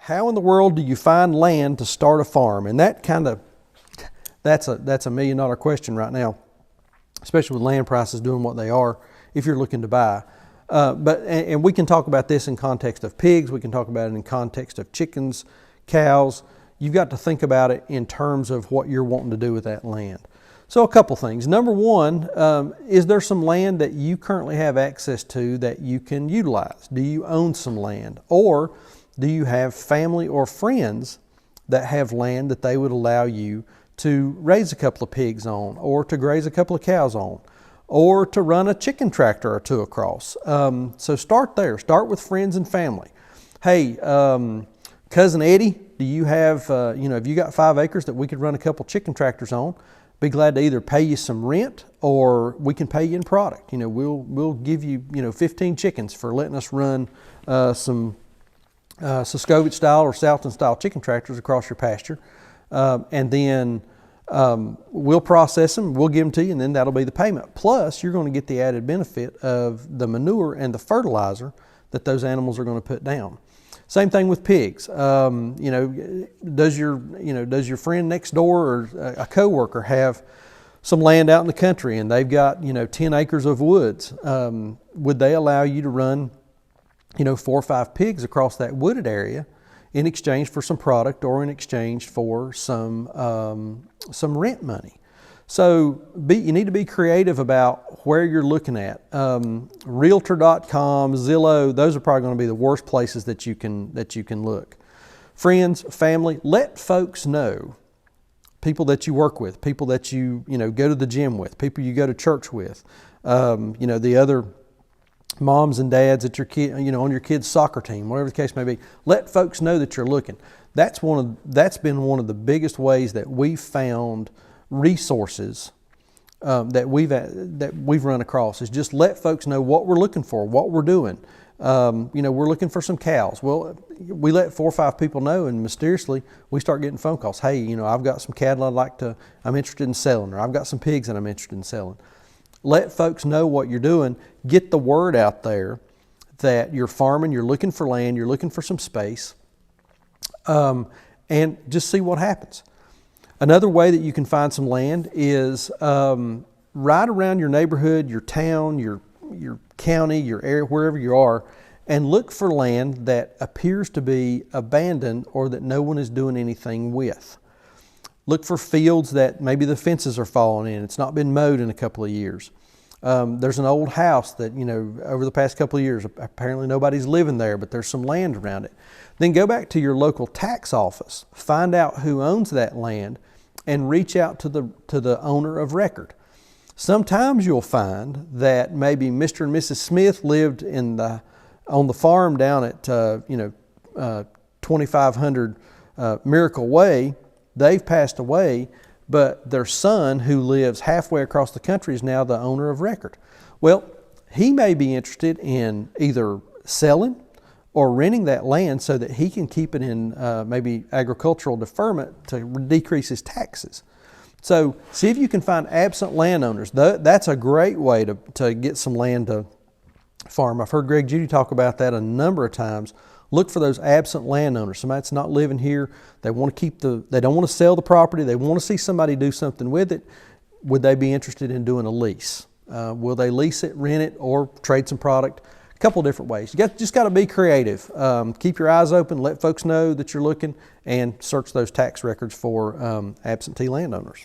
How in the world do you find land to start a farm? And that's a $1 million question right now, especially with land prices doing what they are if you're looking to buy. And we can talk about this in context of pigs. We can talk about it in context of chickens, cows. You've got to think about it in terms of what you're wanting to do with that land. So a couple things. Number one, is there some land that you currently have access to that you can utilize? Do you own some land? Or do you have family or friends that have land that they would allow you to raise a couple of pigs on, or to graze a couple of cows on, or to run a chicken tractor or two across? So start there. Start with friends and family. Hey, Cousin Eddie, do you have, have you got 5 acres that we could run a couple chicken tractors on? Be glad to either pay you some rent, or we can pay you in product. We'll give you 15 chickens for letting us run some Soskovich style or Southton style chicken tractors across your pasture, and then we'll process them, we'll give them to you, and then that'll be the payment. Plus, you're going to get the added benefit of the manure and the fertilizer that those animals are going to put down. Same thing with pigs. Does your friend next door or a coworker have some land out in the country and they've got 10 acres of woods? Would they allow you to run 4 or 5 pigs across that wooded area in exchange for some product, or in exchange for some rent money? So you need to be creative about where you're looking at. Realtor.com, Zillow, those are probably going to be the worst places that you can look. Friends, family, let folks know. People that you work with, people that you go to the gym with, people you go to church with, the other moms and dads at your kid, on your kid's soccer team, whatever the case may be. Let folks know that you're looking. That's been one of the biggest ways that we've found resources that we've run across, is just let folks know what we're looking for, what we're doing. We're looking for some cows. Well, we let 4 or 5 people know, and mysteriously we start getting phone calls. Hey, I've got some cattle I'm interested in selling, or I've got some pigs that I'm interested in selling. Let folks know what you're doing. Get the word out there that you're farming, you're looking for land, you're looking for some space, and just see what happens. Another way that you can find some land is right around your neighborhood, your town, your county, your area, wherever you are, and look for land that appears to be abandoned or that no one is doing anything with. Look for fields that maybe the fences are falling in. It's not been mowed in a couple of years. There's an old house that, over the past couple of years, apparently nobody's living there, but there's some land around it. Then go back to your local tax office, find out who owns that land, and reach out to the owner of record. Sometimes you'll find that maybe Mr. and Mrs. Smith lived on the farm down at 2500 Miracle Way. They've passed away, but their son, who lives halfway across the country, is now the owner of record. Well, he may be interested in either selling or renting that land so that he can keep it in maybe agricultural deferment to decrease his taxes. So see if you can find absent landowners. That's a great way to get some land to farm. I've heard Greg Judy talk about that a number of times. Look for those absent landowners. Somebody that's not living here. They want to they don't want to sell the property. They want to see somebody do something with it. Would they be interested in doing a lease? Will they lease it, rent it, or trade some product? A couple of different ways. You just got to be creative. Keep your eyes open. Let folks know that you're looking, and search those tax records for absentee landowners.